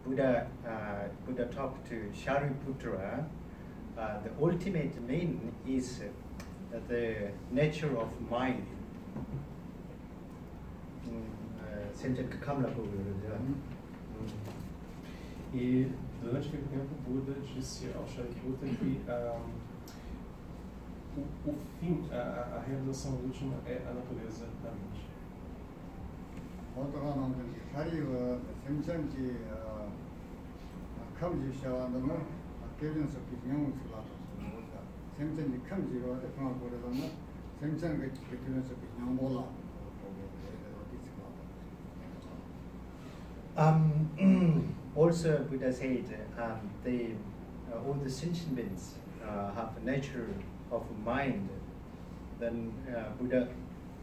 Buddha talked to Shariputra. The ultimate meaning is the nature of mind. E durante aquele tempo, Buda disse ao Shariputra que o fim, a realização última é a natureza da mente. Also, Buddha said all the sentient beings have a nature of mind. Then Buddha,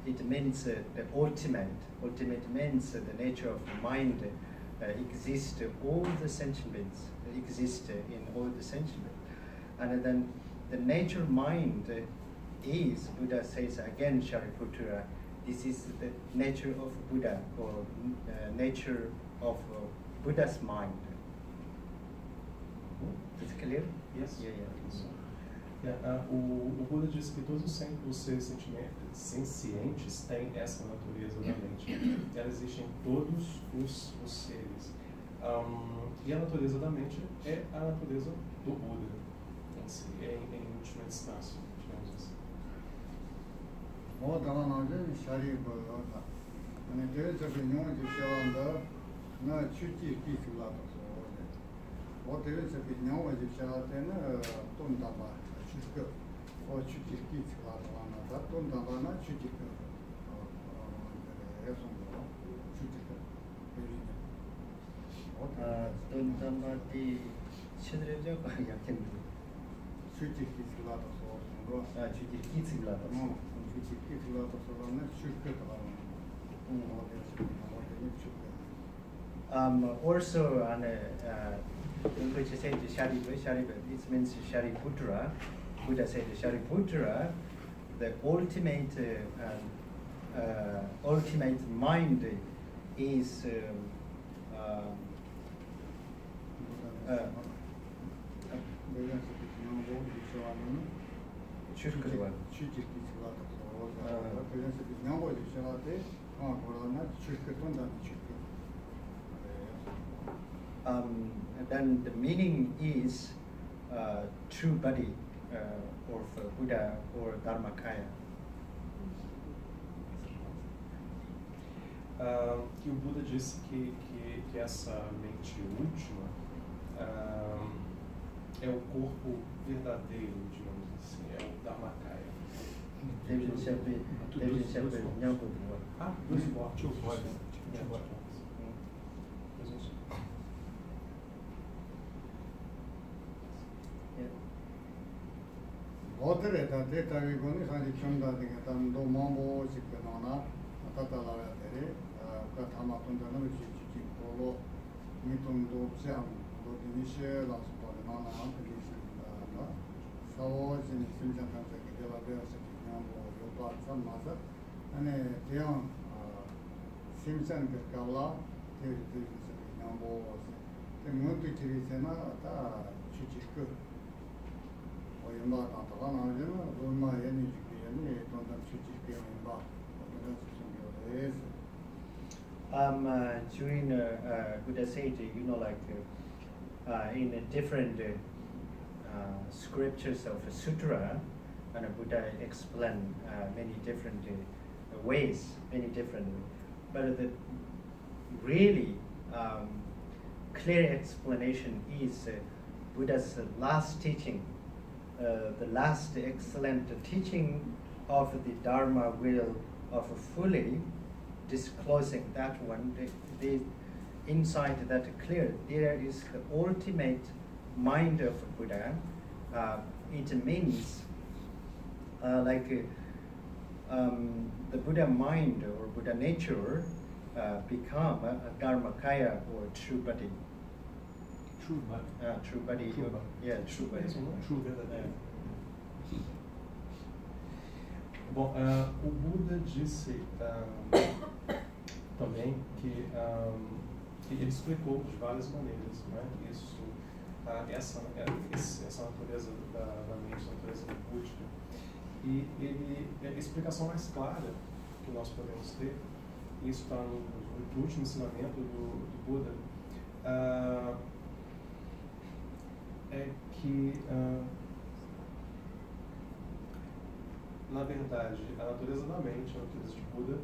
it means the ultimate. Ultimate means the nature of mind exists. All the sentient beings exist in all the sentient beings, and then the nature of mind is, Buddha says again, Shariputra, this is the nature of Buddha, or nature of Buddha's mind. Is it clear? Yes. Yeah. O Buda disse que todos os seres sencientes têm essa natureza da mente. Ela existe em todos os seres. E a natureza da mente é a natureza do Buda, em si, em última instância, digamos assim. Also, which is said Shariputra, it means Shariputra. Buddha said Shariputra, the ultimate mind is then the meaning is true body of Buddha or Dharmakaya. Que o Buda disse que essa mente última é o corpo verdadeiro, digamos assim, é o Dharmakaya. Dois corpos. During Buddha said, in different scriptures of sutra, and Buddha explained many different ways, but the really clear explanation is Buddha's last teaching, the last excellent teaching of the Dharma will of fully disclosing that one. The insight that clear, there is the ultimate mind of Buddha. It means the Buddha mind or Buddha nature become a Dharmakaya or true body. True body. True body. True body. Yeah, true body. True verdadeiro. Bom, o Buda disse também que E ele explicou de várias maneiras, né? Essa natureza da mente, a natureza búdica. E a explicação mais clara que nós podemos ter, isso está no último ensinamento do Buda, é que, na verdade, a natureza da mente e a natureza de Buda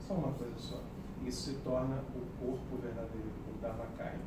são uma coisa só. Isso se torna o corpo verdadeiro, o Dharmakaya.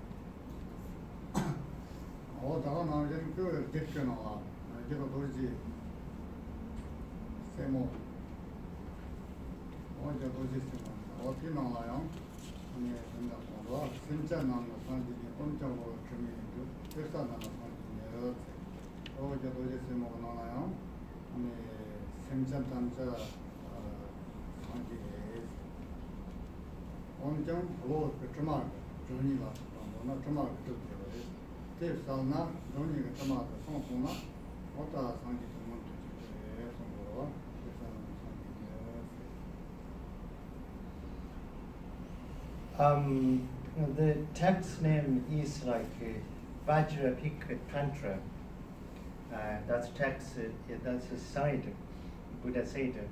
The text name is like Vajrapika Tantra. That's text. That's a side. Buddha said.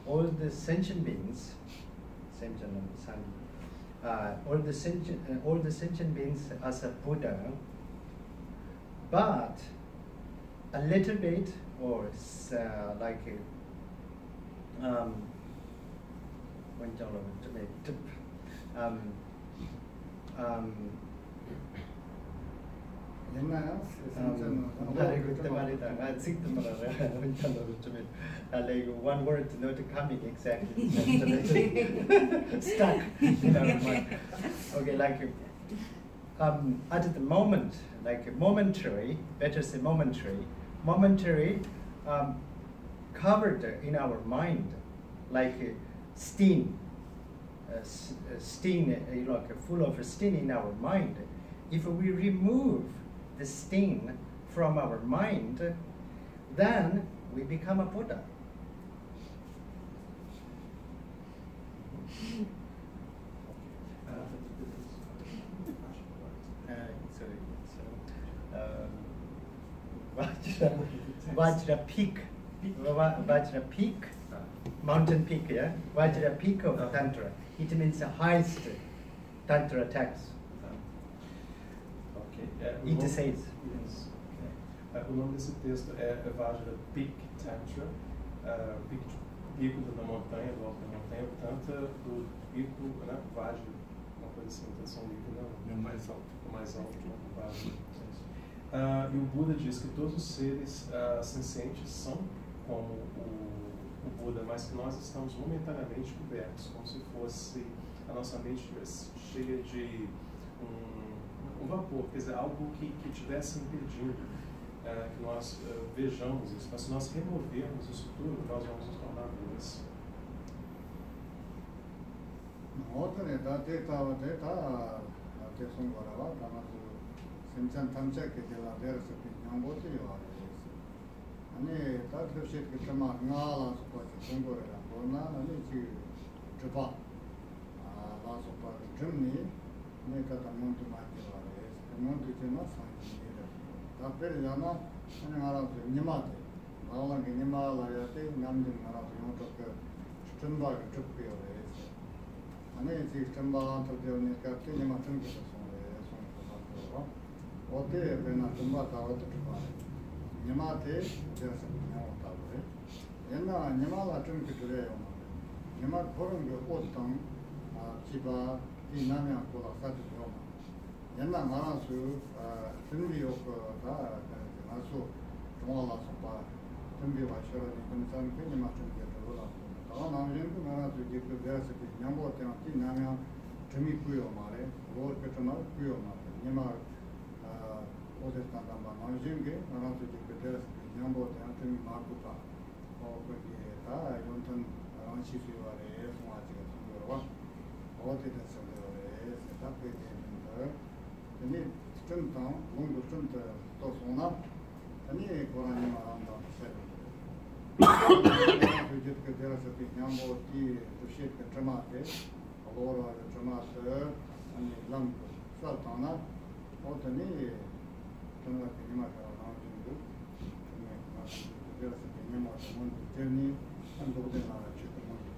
All the sentient beings, all the sentient beings as a Buddha, but a little bit, or one word not coming exactly. Stuck in our mind. Okay, at the moment, momentary, better say momentary, covered in our mind, like steam, full of steam in our mind. If we remove the sting from our mind, then we become a Buddha. Vajra peak, mountain peak, yeah? Vajra peak of Tantra. It means the highest Tantra text. It says. Yes. O nome desse texto é Vajra Peak Tantra, pico da montanha, do alto da montanha, Tantra do pico, né? Vajra, uma coisa assim, intenção líquida, não. O mais alto, Vajra. E o Buda diz que todos os seres sencientes são como o Buda, mas que nós estamos momentaneamente cobertos, como se fosse a nossa mente cheia de um vapor, quer dizer, algo que estivesse impedindo que nós vejamos isso. Mas se nós removermos isso tudo, nós vamos nos tornar Budas. Ini tentang mundur tentang tosona, ini Quran yang anda saya. Sujud ke dalam seperti nyambo di tushit ke cermate, alora ke cermate, ini lam suatana, otak ini tengah terima kalau jenggu, ini masih ke dalam seperti nyambo mundur jernih, anda boleh nak cerita mundur.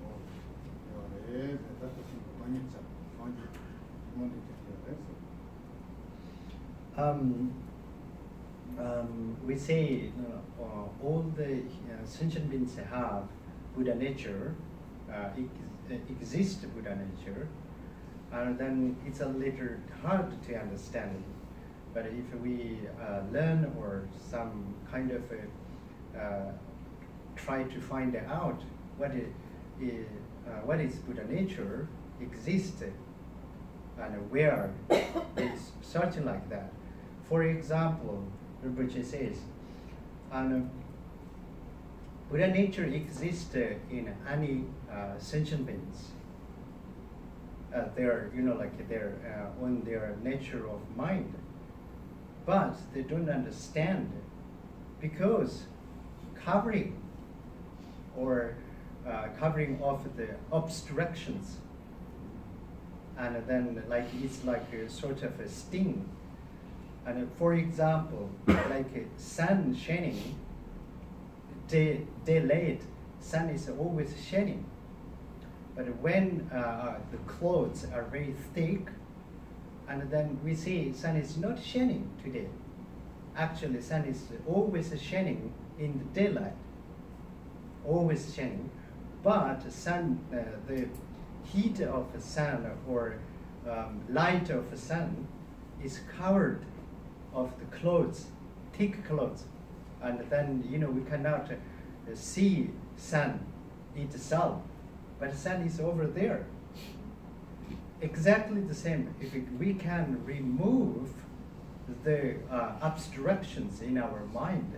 Oh, ya, itu sih banyak cak, banyak mundur cerita. We say all the sentient beings have Buddha nature, exist Buddha nature, and then it's a little hard to understand. But if we learn or some kind of try to find out what is Buddha nature, exists, and where it's something like that. For example, Rinpoche says, Buddha nature exists in any sentient beings. They're, they're on their nature of mind, but they don't understand because covering of the obstructions, and then it's like a sort of a sting. And for example, like sun shining, day late, sun is always shining. But when the clouds are very thick, and then we see sun is not shining today. Actually, sun is always shining in the daylight, always shining. But sun, the heat of the sun or light of the sun is covered of the clouds, thick clouds, and then we cannot see sun itself, but sun is over there. Exactly the same. If we can remove the obstructions in our mind,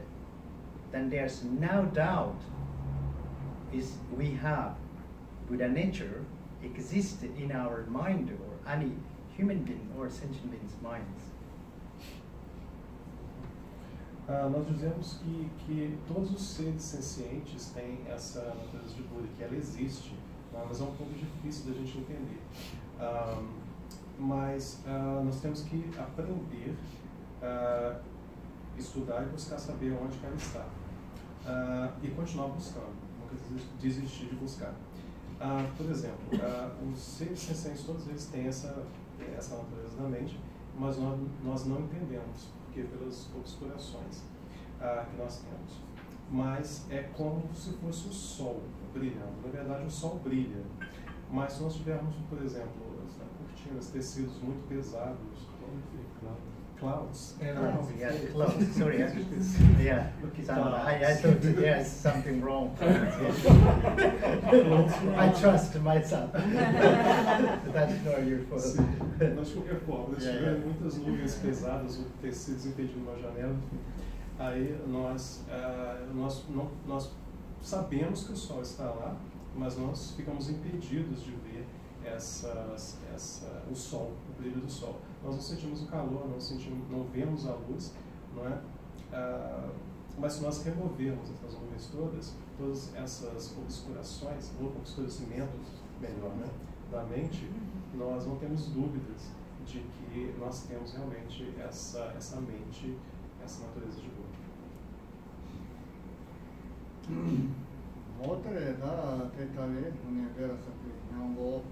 then there's no doubt we have Buddha nature exist in our mind or any human being or sentient being's minds. Nós dizemos que todos os seres sencientes têm essa natureza de Buda, que ela existe, mas é um pouco difícil da gente entender. Mas nós temos que aprender, estudar e buscar saber onde ela está. E continuar buscando, nunca desistir de buscar. Por exemplo, os seres sencientes, todos eles têm essa natureza da mente, mas nós não entendemos. Pelas obscurações que nós temos. Mas é como se fosse o sol brilhando. Na verdade, o sol brilha. Mas se nós tivermos, por exemplo, cortinas, tecidos muito pesados, clouds. Clouds. Sorry, yeah. I thought there's something wrong. I trust myself. That's not your fault. Mas de qualquer forma, se tiver muitas nuvens pesadas ou tecidos impedindo uma janela, aí nós sabemos que o sol está lá, mas nós ficamos impedidos de ver o sol, o brilho do sol. Nós não sentimos o calor, não vemos a luz, não é? Mas se nós removermos essas nuvens todas essas obscurações, ou obscurecimentos, melhor, né, da mente, nós não temos dúvidas de que nós temos realmente essa mente, essa natureza de Buda. Outra é da tetale, univera sabe, não vou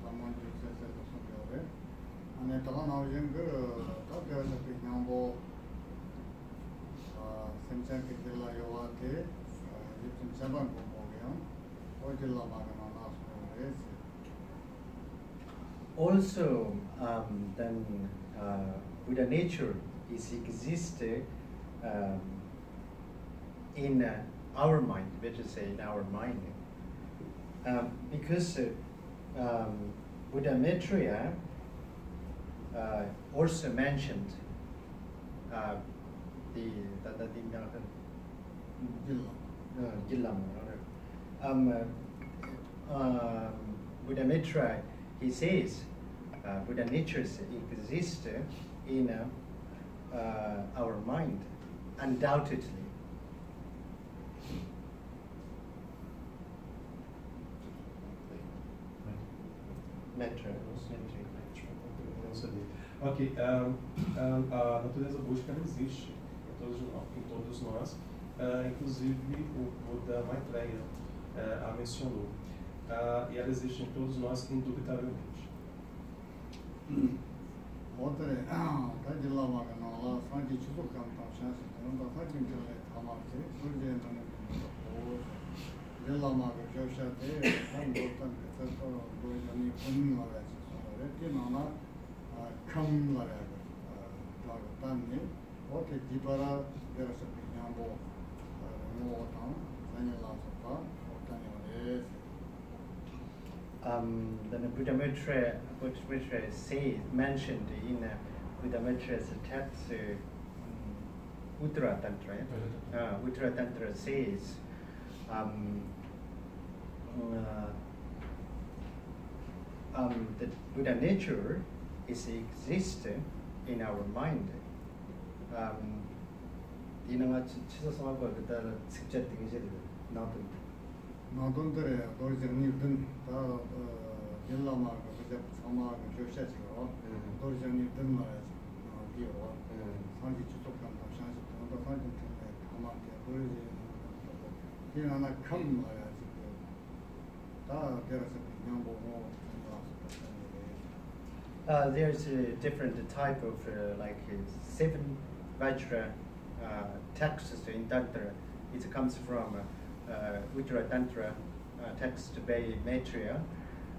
tamanho de ser sobre ane taga na ujung ke tak dia sapi nyambo sencha ke jilla yoga ke yitun chaban ko mo gaya o jilla magana na so Also, then Buddha nature is existed in our mind, better say in our mind, because Buddha Maitreya also mentioned Buddha Maitreya, he says, Buddha natures exist in our mind, undoubtedly. Metra. Não sabia. Ok, a natureza búdica existe em todos nós, inclusive o Buda Maitreya a mencionou. E ela existe em todos nós indubitavelmente. Outra da dilama que não lá sangue tipo cantar chance não dá para quem quer tomar que por dentro não dilama que eu já tenho um botão que tá dois anos com lá é que não lá cam lá é também outra de para ver essa opinião boa não outra nem lá só outra é the Buddha Maitreya says, mentioned in Buddha Maitreya's text, Uttara Tantra. Uttara Tantra says, the Buddha nature is existing in our mind. 이나가 치서성하고 그다음 직접 되게 나도. 나돈들의 도저니든 다 일라마가 그저 사마가 교샤지고 도저니든 말이지 비어 상기 주속한 당상에서 더 상기 때문에 가만히 보여지 그냥 하나 컴 말이지 다 데려서 그냥 보고 there's a different type of like 7 Vajra texts in Tantra. It comes from Uttara Tantra text by Maitreya,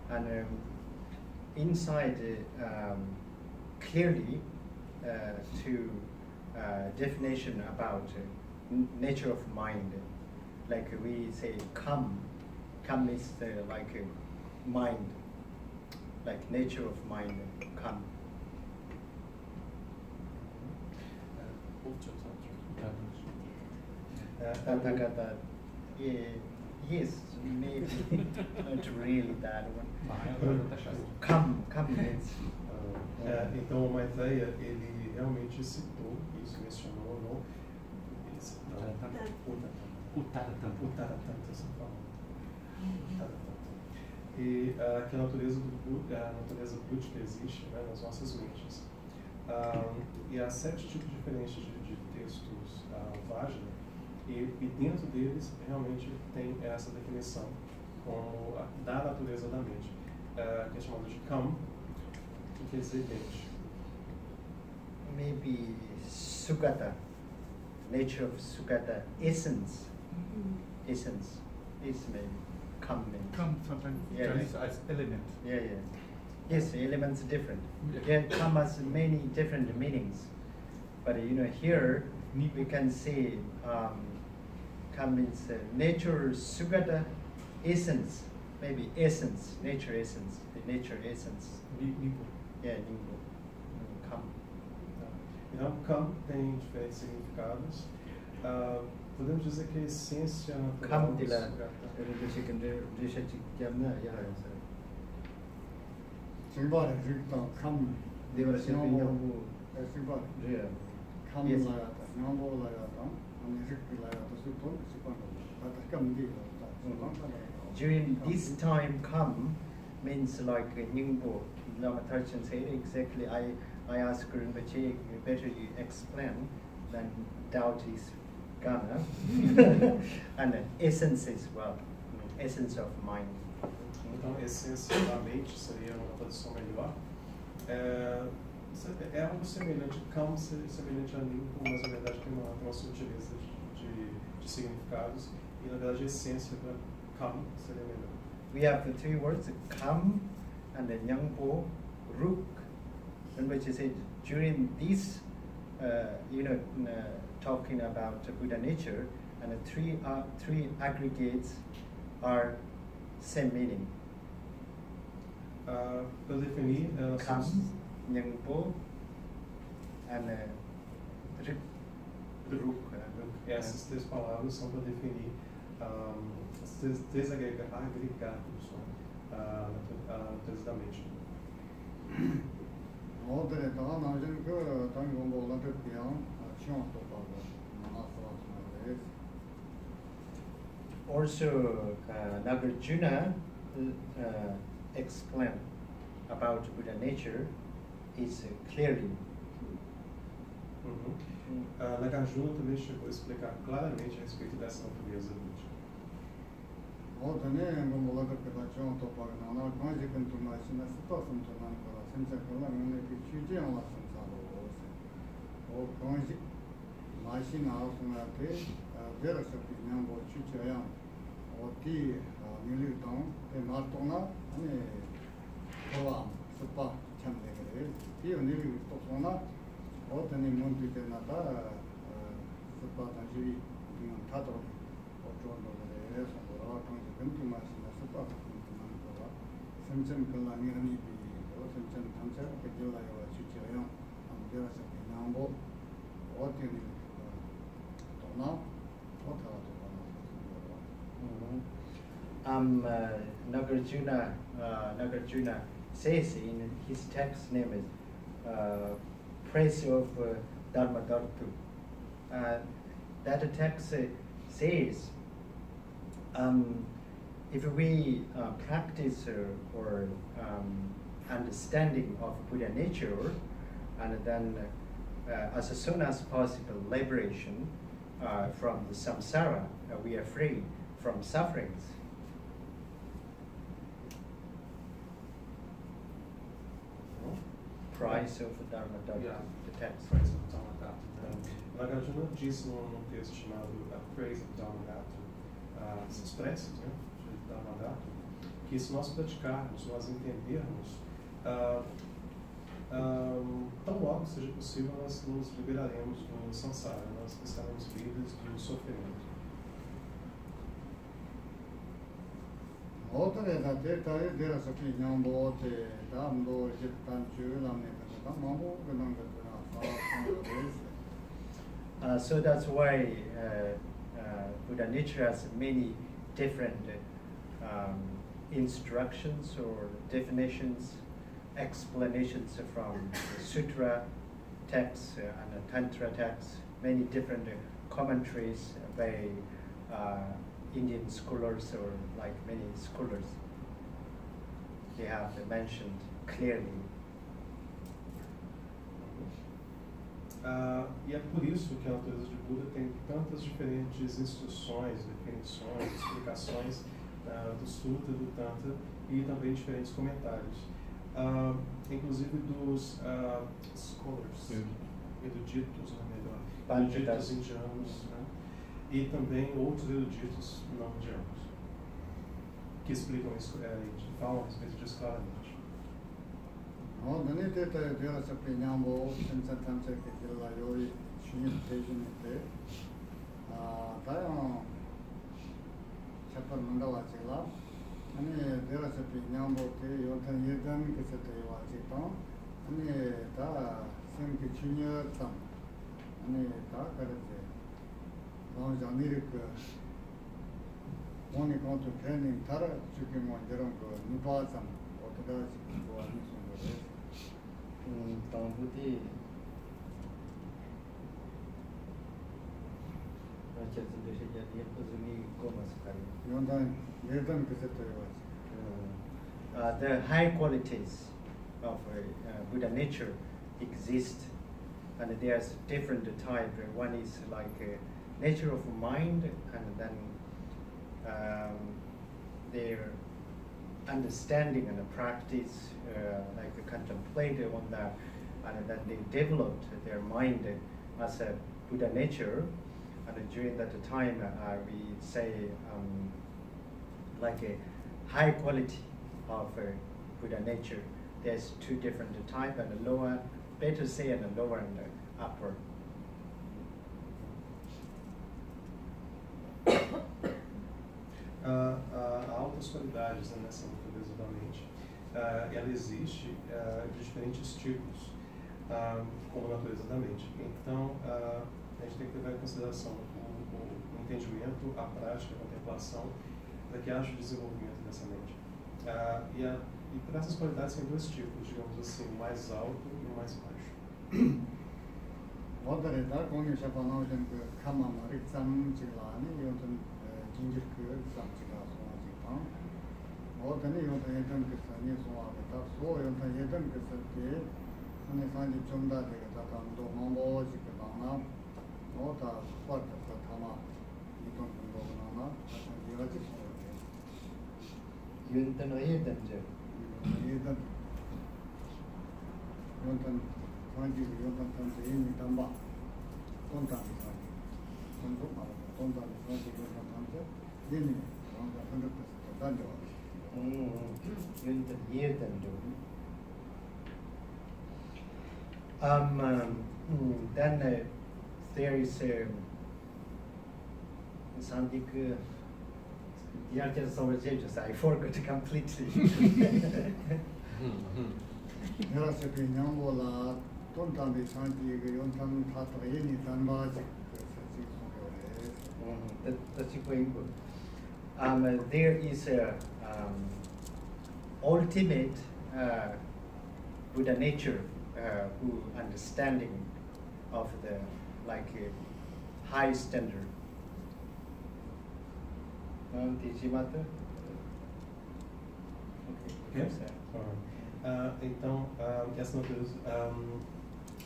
and inside clearly to definition about nature of mind, like we say come is like mind, like nature of mind, come. Tathagata, yes, maybe not really that one. Come means. Então o Maitreya ele realmente citou isso, mencionou no Uttara Tantra. E que a natureza búdica existe, né, nas nossas mentes. E há 7 tipos diferentes de textos Vajra, e dentro deles realmente tem essa definição como da natureza da mente, que é chamada de Kam, que quer dizer mente. Maybe Sugata, nature of Sugata, essence. Essence is maybe Kam means. Come sometimes as element. Yeah. Yes, the elements are different. Yeah, Kam has many different meanings. But here we can say Kam means nature Sugata, essence, maybe essence, nature essence, the nature essence. Nipo. Yeah, Nimbo. Kam. Então, Kam tem diferentes significados. Podemos dizer que a essência natural Kam do dila, 증발의 일단 감 Devara Nyambo. 증발 Yeah. 감 Yes. 라야다 냠보 라야다 아니 릭 라야다 수톤 시판 다 감디 During this time come means like Nyingbo. Lama Tarchan said exactly. I asked Rinpoche, better you explain than doubt is gonna. And essence as well, essence of mind. Então, a essência da mente seria uma tradução melhor. É algo semelhante, Kam semelhante a Nimbo, mas na verdade tem uma sutileza de significados, e na verdade a essência da Kam seria melhor. We have the 3 words, Kam and then Nyangpo, Ruk, and which is it during this, talking about Buddha nature, and the 3 aggregates are same meaning. Para definir, elas Kam, são Nyangpo, and Ruk. essas 3 palavras são para definir esses 3 agregados a natureza da mente. 어들에 다 나중에 그 당이 공부 올라갈 때요. 시험 또 봐도 나왔어. Also, Nagarjuna explained about Buddha nature is clearly. Nagarjuna também chegou a explicar claramente a respeito dessa natureza búdica. 어전에 뭐 올라갈 때가 좀 또 봐도 나나 관계 근도 마시나 스토스는 좀 나는 거라 생각하면 그 취지한 왔음사로 관계 마시 나오는데 베러서 그냥 뭐 취지야 어디 밀리던 그 마토나 아니 도와 스파 참되게 이 언니 또 소나 어떤이 문제가 나다 스파 단지 그냥 타도 어쩌는데 서로 관계 근도 마시나 스파 그냥 거라 semchem kalani hani bi semchem tamcha ke jola yo chichyo am jera sa kina bo otini tona ota Nagarjuna says in his text name is Praise of Dharma Dhartu. That text says if we practice or understanding of Buddha nature, and then as soon as possible liberation from the samsara, we are free from sufferings. Price of Dharma Dharma, the text. Praise of Dharma Dharma. Nagarjuna disse num texto chamado Praise of Dharma Dharma, essas preces, né? Que se nós praticarmos, nós entendermos, tão logo seja possível, nós nos liberaremos do samsara, nós estaremos livres do sofrimento. So that's why Buddha nature has many different instructions or definitions, explanations from sutra texts and tantra texts, many different commentaries by Indian scholars or like many scholars. They have mentioned clearly. E é por isso que a natureza de Buda tem tantas diferentes instruções, definições, explicações do Sutra, do Tantra e também diferentes comentários. Inclusive dos scholars, eruditos, melhor, eruditos indianos, né? E também outros eruditos não indianos, que explicam isso, falam a respeito disso claramente. The high qualities of Buddha nature exist, and there's different type. One is like nature of mind, and then their understanding and practice, like contemplate on that, and then they developed their mind as a Buddha nature. And during that time, we say like a high quality of Buddha nature. There's two different types, and a lower, better say, and a lower and a upper. Há altas qualidades nessa natureza da mente. Ela existe de diferentes tipos, como a natureza da mente. Então, a gente tem que levar em consideração o entendimento, a prática, a contemplação, para que haja o desenvolvimento dessa mente. E E para essas qualidades tem dois tipos, digamos assim, o mais alto e o mais baixo. 어들에다 공유 샤바나오전 그 카마 마릭산 지라니 요즘 진질 그 상지가 소화지가 어더니 요즘 예전 그 산이 소화가 소 요즘 예전 그 산에 안에 산이 좀다 되게 다 감도 뭐지 그 방나 어다 스파트 타마 이동 정도나 여러 가지 윤던 예던죠. 예전 요즘 산지 요즘 산지 이미 담바 돈단이 산지 돈도 말아 돈단이 산지 요즘 산지 이미 뭔가 흔들었을 단죠. 윤던 예던죠. Then there is something the artist over just I forgot completely. 내가 저기 냥보라 돈단이 산지 그 연탄 타타 예니 단바지 그 사지 That's going good. There is a ultimate Buddha nature who understanding of the like high standard. Tijimata? Okay. Então, essa natureza,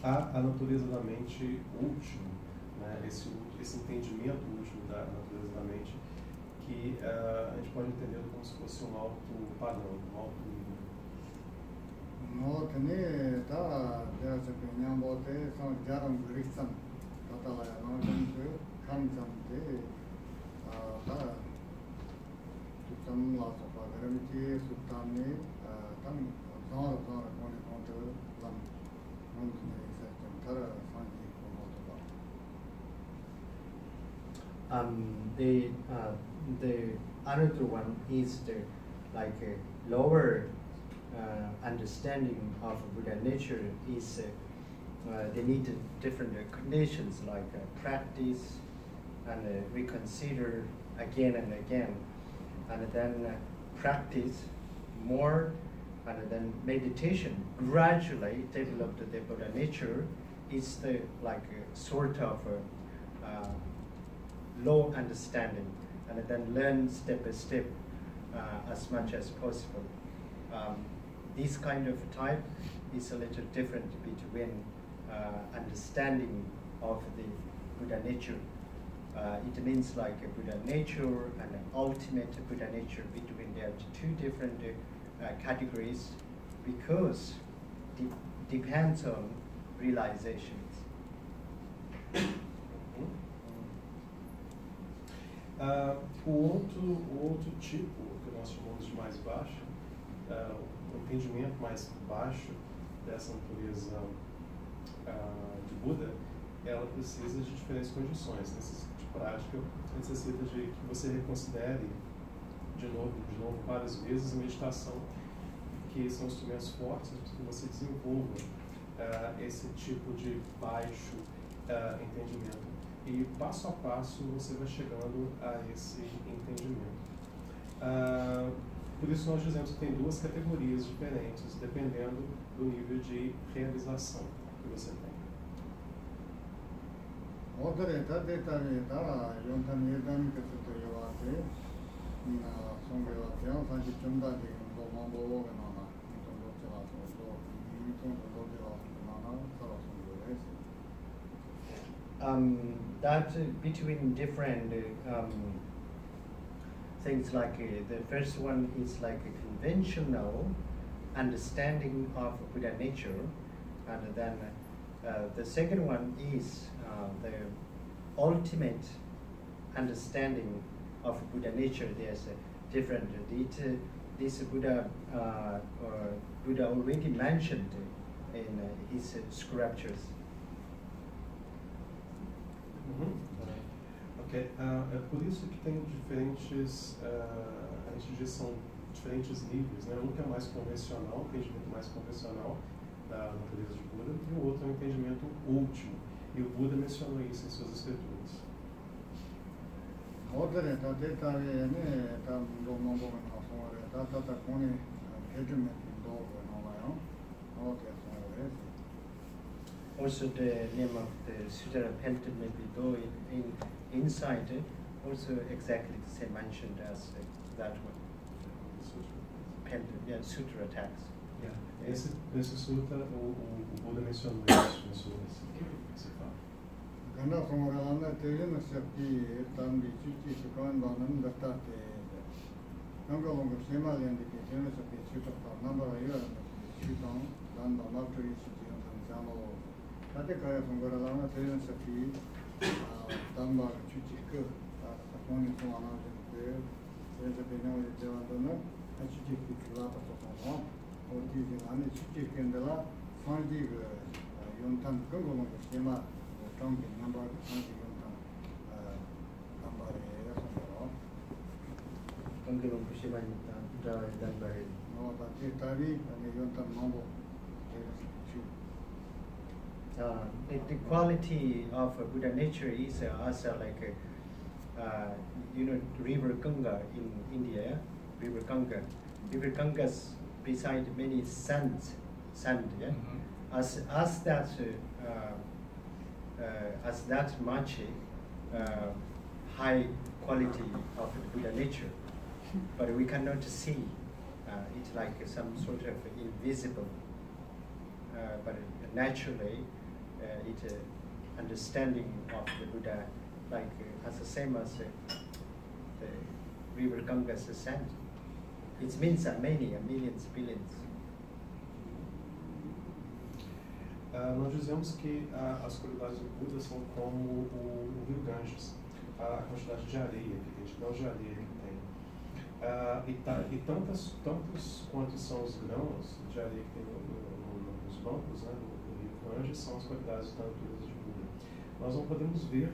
a natureza da mente última, né, esse entendimento último da natureza da mente, que a gente pode entender como se fosse um alto padrão, um alto nível. No, tene da 내가 저기 냥보때 선 자랑 그리스탄 다다야 나는데 감상때 다 좀 와서 그런지 수단에 땅 자라 거기 건들 람 뭔데 좀 다른 산지 The another one is the like lower understanding of Buddha nature is they need different conditions like practice and reconsider again and again, and then practice more, and then meditation gradually develop the Buddha nature is the like sort of low understanding, and then learn step by step as much as possible. This kind of type is a little different between understanding of the Buddha nature. It means like a Buddha nature and an ultimate Buddha nature. Between there are two different categories because it depends on realizations. O outro tipo, que nós chamamos de mais baixo, o entendimento mais baixo dessa natureza de Buda, ela precisa de diferentes condições. Necessita de prática, necessita de que você reconsidere de novo, várias vezes a meditação, que são instrumentos fortes que você desenvolva esse tipo de baixo entendimento. E passo a passo você vai chegando a esse entendimento. Por isso nós dizemos que tem duas categorias diferentes, dependendo do nível de realização que você tem. That between different things like the first one is like a conventional understanding of Buddha nature, and then the second one is the ultimate understanding of Buddha nature. There's a different. This Buddha already mentioned in his scriptures. Ok, é por isso que tem diferentes, a gente diz são diferentes níveis, né? Um que é mais convencional, o entendimento mais convencional da natureza de Buda, e o outro é o entendimento último. E o Buda mencionou isso em suas escrituras. judgment dog and all that is. Also, the name of the Sutra Pentateuch in inside also exactly the same mentioned as that one. Sutra text. Nesse sutra, o Buda mencionou isso nesse fala. Ganda Songarana, Tejana Shakti, Tambi, Chichi, Sukan, Banan, Datate, Gangalong, Shema, and the Tejana Shakti, Sutra, number of years, Shutan, Danda, Matri, Chichi, and Samo, Tatekaya Songarana, Tejana Shakti, Tamba, Chichi, Saponi, Sona, there's a Pino, Javana, and Chichi, Lapa, or teaching on the Chichi, and the La, Sanji, Yontan, Gangalong, Shema. Number of the quality of Buddha nature is also like river Ganga in India, river Ganga. River Ganga's beside many sand, yeah. As that much high quality of the Buddha nature, but we cannot see it like some sort of invisible, but naturally it understanding of the Buddha like as the same as the river Ganga's sand. It means millions, billions. Nós dizemos que as qualidades do Buda são como o rio Ganges, a quantidade de areia que tem, de grãos de areia que tem. E tantos quantos são os grãos de areia que tem nos bancos, né, do rio Ganges, são as qualidades da natureza de Buda. Nós não podemos ver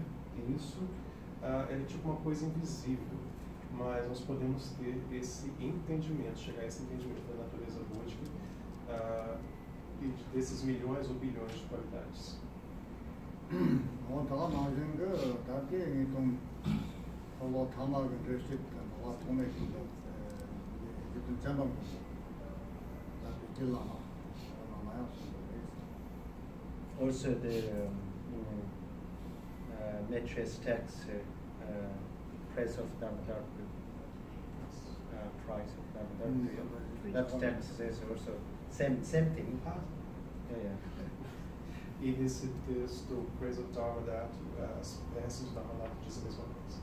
isso, é tipo uma coisa invisível, mas nós podemos ter esse entendimento, chegar a esse entendimento da natureza búdica, e desses milhões ou bilhões de qualidades. Also the Natureza text, price of Dhammadharma, price of Dhammadharma. That text says also same thing. E nesse texto, Praise of Dharma, as peças do Dharma diz a mesma coisa.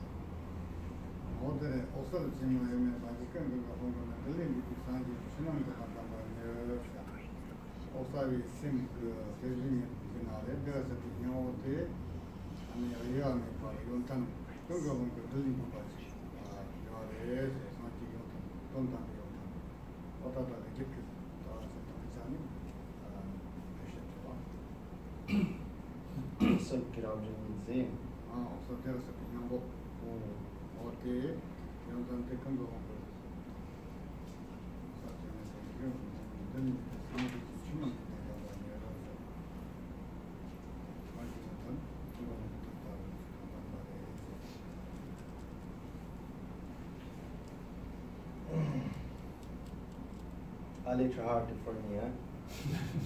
So ground in Zen. So there's a number okay, you don't take on the A little hard for me, huh?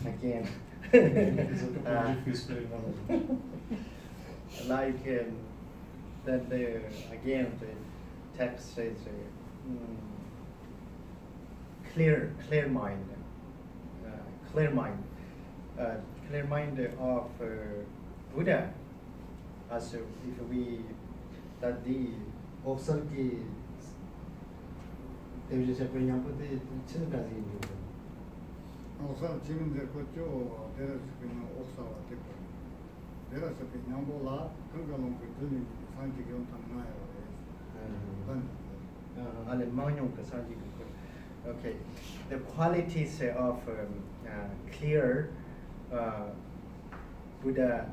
Again. Like that again the text says clear mind of Buddha, as if we that the observe there is a pretty important also Jim the Kocho, there is also a different. There is a Nambola, Kungalong, building, Sanji Okay, the qualities of clear Buddha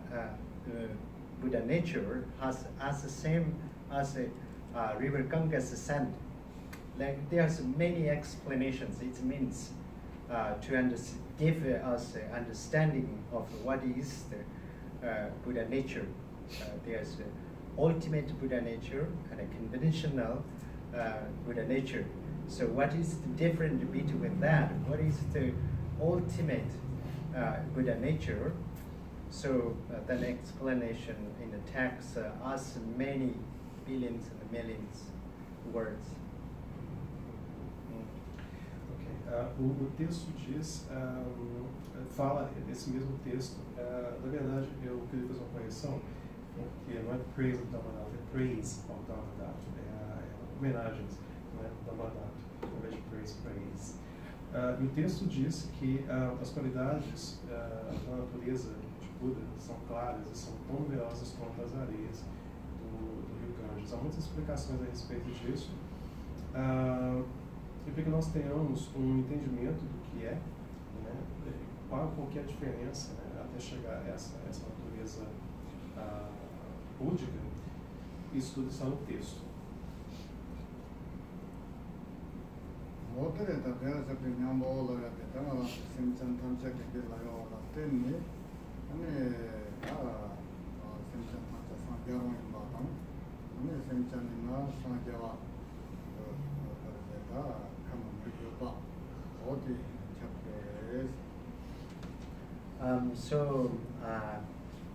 nature has as the same as a river Ganga's sand. Like there's many explanations. It means to give us an understanding of what is the Buddha nature. There's ultimate Buddha nature and a conventional Buddha nature. So what is the difference between that? What is the ultimate Buddha nature? So then explanation in the text asks many billions and millions words. O texto diz, fala, esse mesmo texto, na verdade eu queria fazer uma correção, porque não é praise of Dhammadhatu, é praise of Dhammadhatu, é homenagens, não é Dhammadhatu, ao invés de praise. E o texto diz que as qualidades da natureza de Buda são claras e são tão numerosas quanto as areias do rio Ganges. Há muitas explicações a respeito disso. E para que nós tenhamos um entendimento do que é, né, qual é a diferença, né, até chegar a essa natureza búdica, isso tudo está no texto.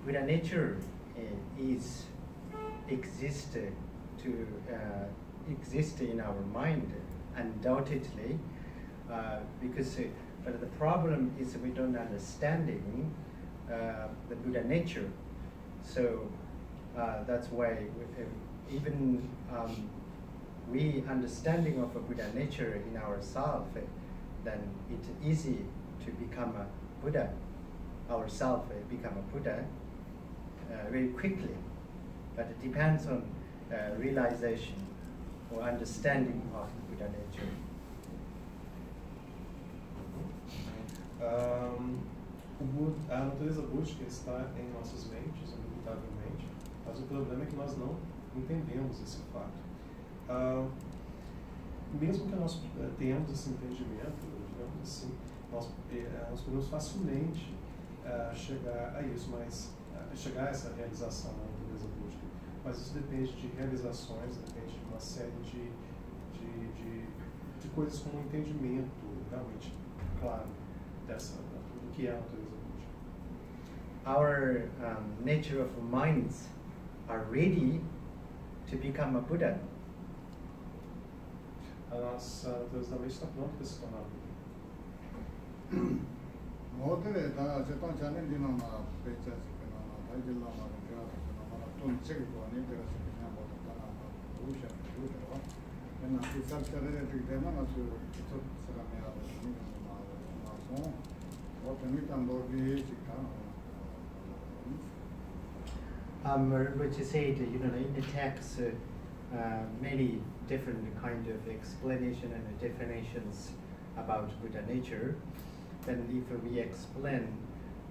Buddha nature exists in our mind undoubtedly, because but the problem is we don't understanding the Buddha nature. So that's why even we understanding of a Buddha nature in ourselves, then it's easy to become a Buddha, ourselves become a Buddha very quickly. But it depends on realization or understanding of the Buddha nature. A natureza búdica está em nossas mentes, indubitavelmente, mas o problema é que nós não entendemos esse fato. Mesmo que nós tenhamos esse entendimento, digamos assim, nós podemos facilmente chegar a isso, mas chegar a essa realização da natureza búdica. Mas isso depende de realizações, depende de uma série de coisas com um entendimento realmente claro do que é a natureza búdica. Our nature of minds are ready to become a Buddha. A nossa natureza da mente está pronta para se tornar Buda. What you said, in the text, many different kind of explanation and definitions about Buddha nature. Then if we explain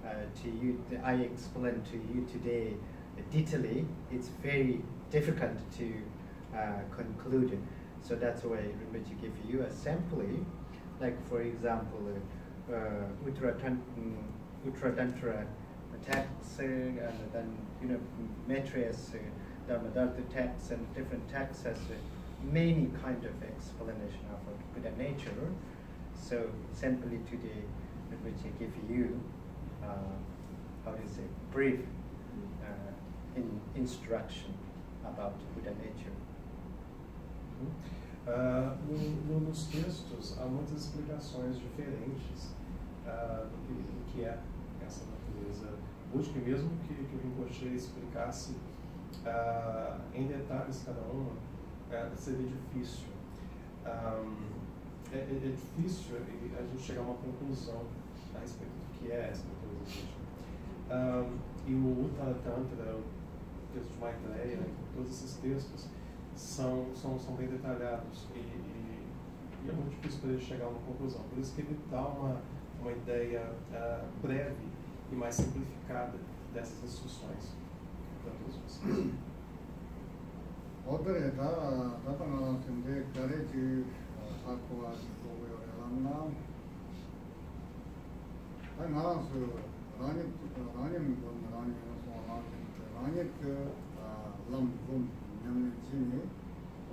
to you, I explain to you today detailedly, it's very difficult to conclude. So that's why Rinpoche give you a sample, like for example, Uttaratantra texts, and then Natureza, Dhammadhatu texts, and different texts has many kind of explanation of Buddha nature. So simply today, Rinpoche give you brief instruction about Buddha nature. Nos textos há muitas explicações diferentes do que é essa natureza búdica, mesmo que o Rinpoche explicasse em detalhes cada uma, seria difícil. É difícil a gente chegar a uma conclusão a respeito do que é essa natureza búdica. E o Uttaratantra, o texto de Maitreya, todos esses textos são bem detalhados e é muito difícil para ele chegar a uma conclusão. Por isso que ele dá uma ideia breve e mais simplificada dessas instruções para todos vocês.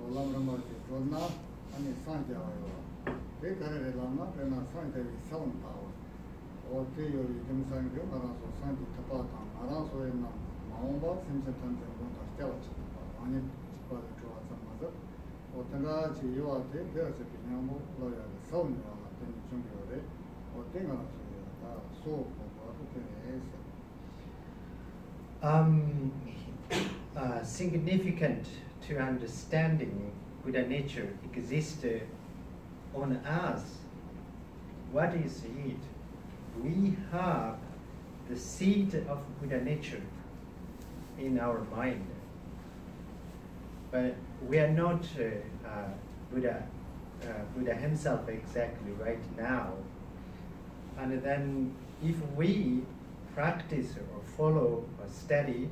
Olamramati Rona, and Sanja. They carried a lama, and a Santa with sound power. Or Tayo, Jimsan, Aranso, Santi Tapatan, Aranso, and Maomba, Simpson, and Stelch, on it for the two some mother. Or Tangachi, you are there, there's a Pinamo, lawyer, the sound, then Jumbo, or Tinga, so, significant to understanding Buddha nature exists on us. What is it? We have the seed of Buddha nature in our mind, but we are not Buddha himself exactly right now. And then if we practice or follow or study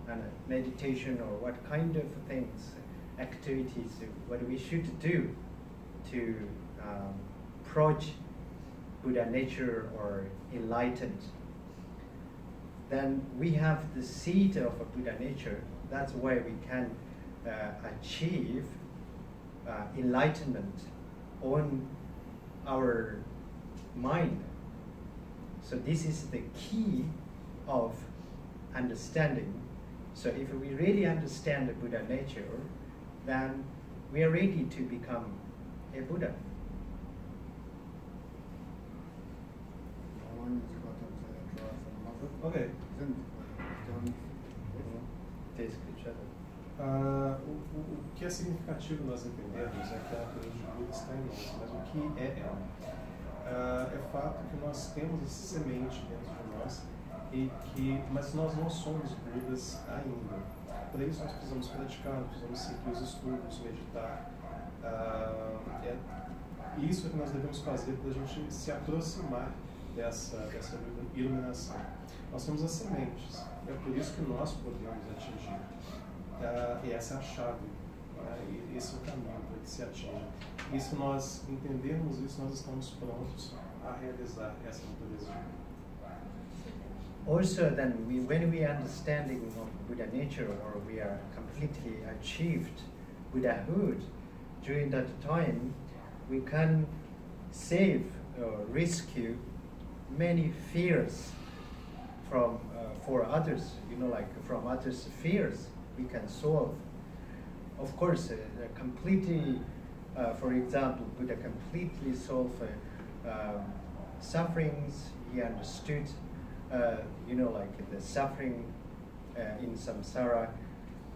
and meditation or what kind of things, activities, what we should do to approach Buddha nature or enlightened, then we have the seed of a Buddha nature. That's why we can achieve enlightenment on our mind. So this is the key of understanding. So if we really understand the Buddha nature, then we are ready to become a Buddha. Ok. O que é significativo nós entendermos é que a natureza de Buda está em nós, mas o que é ela? É fato que nós temos essa semente dentro de nós, mas nós não somos Budas ainda. Para isso nós precisamos praticar, precisamos seguir os estudos, meditar. Isso é que nós devemos fazer para a gente se aproximar dessa iluminação. Nós temos as sementes, e é por isso que nós podemos atingir. E essa é a chave, e esse é o caminho para que se atinja. E se nós entendermos isso, nós estamos prontos a realizar essa natureza. Also, then, when we understanding of Buddha nature, or we are completely achieved Buddhahood, during that time, we can save or rescue many fears from for others. Like from others' fears, we can solve. Of course, completely. For example, Buddha completely solved sufferings. He understood, like the suffering in samsara,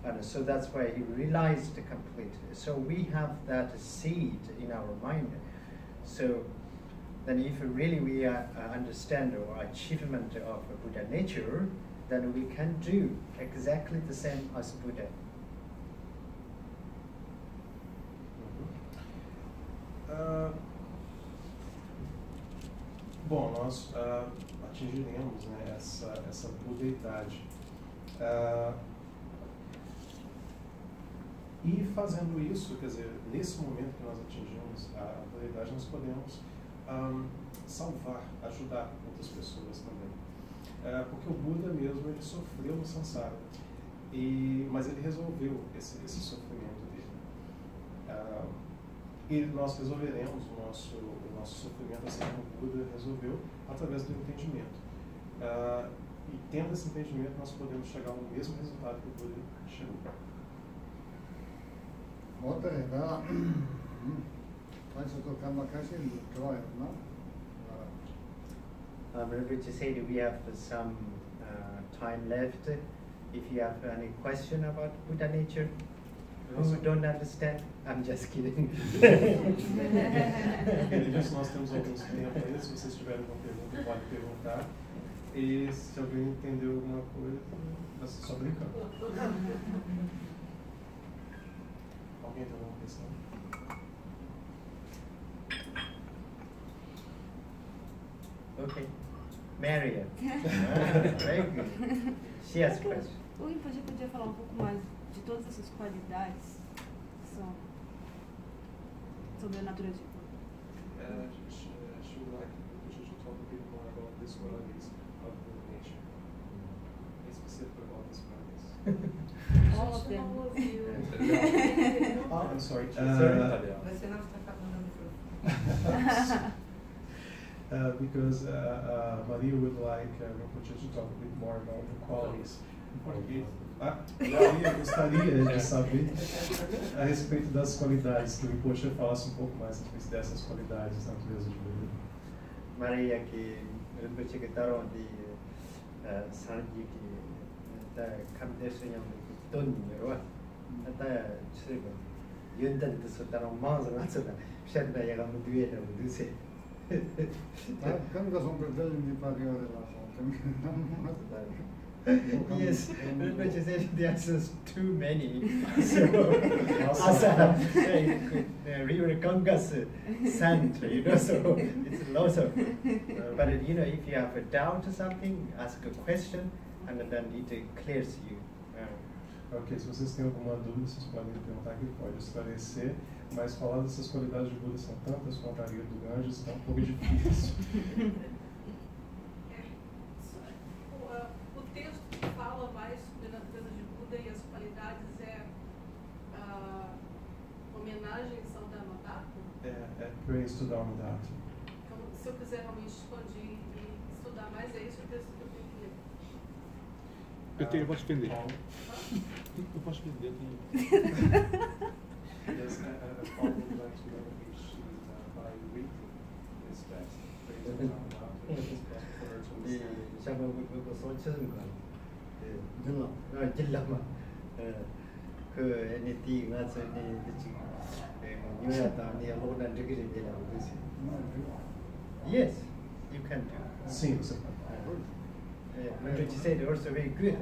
and so that's why he realized the complete. So we have that seed in our mind. So then, if really we understand our achievement of Buddha nature, then we can do exactly the same as Buddha. Bom, nós atingiremos, né, essa budeidade. E fazendo isso, quer dizer, nesse momento que nós atingimos a budeidade, nós podemos salvar, ajudar outras pessoas também. Porque o Buda mesmo, ele sofreu no samsara, mas ele resolveu esse sofrimento dele. E nós resolveremos o nosso sofrimento assim como o Buda resolveu, através do entendimento. E tendo esse entendimento, nós podemos chegar ao mesmo resultado que o Buda chegou. Remember to say that we have some time left. If you have any question about Buddha nature, who don't understand, I'm just kidding. Ele disse que nós temos alguns tempo ainda, se vocês tiverem alguma pergunta, pode perguntar. E se alguém entendeu alguma coisa, nós só brincando. Alguém tem alguma questão? Okay. Maria. Very good. She has a question. O Rinpoche podia falar um pouco mais de todas essas qualidades que são sobre a natureza de Buda? She would like to talk a bit more about these qualities of the nature. Specifically about these qualities. All of você. não ouviu. Oh, I'm sorry. Você não está falando no microfone. Because Maria would like Rinpoche to talk a bit more about the qualities. Maria gostaria de saber a respeito das qualidades, que o Rinpoche falasse um pouco mais a respeito dessas qualidades da natureza de Buda. Maria que Rinpoche que taron di sanji ki ta kamdesu yang ton ro ta chego yundan de so taron manzo natsada shadda yaga muduye da muduse Kanga sono per mi pare la Yes, Rinpoche said the answers too many. So, Asa, the river Ganga's sand, you know, so it's lots of. But you know, if you have a doubt or something, ask a question, and then it clears you. Ok, se vocês têm alguma dúvida, vocês podem perguntar que pode esclarecer, mas falar dessas qualidades de Buda são tantas quanto a areia do Ganges, então é um pouco difícil. O texto que fala mais sobre a natureza de Buda e as qualidades é homenagem a São Dharmadhata? É praise to Dharmadhata. Então, se eu quiser realmente expandir e estudar mais, é isso o texto que eu tenho que ler. Eu posso vender. Eu posso vender. Yes, Paul would like to know if she's by reading this text, praise to Dharmadhata, it's possible for her to understand. 샤브 그 소치는 거. Dilla. 질라마. 그 애니티 가서 네 지금 뉴야다 네 로나 되게 되라고 그러지. Yes, you can do. Sim, você pode. Rinpoche said also very good.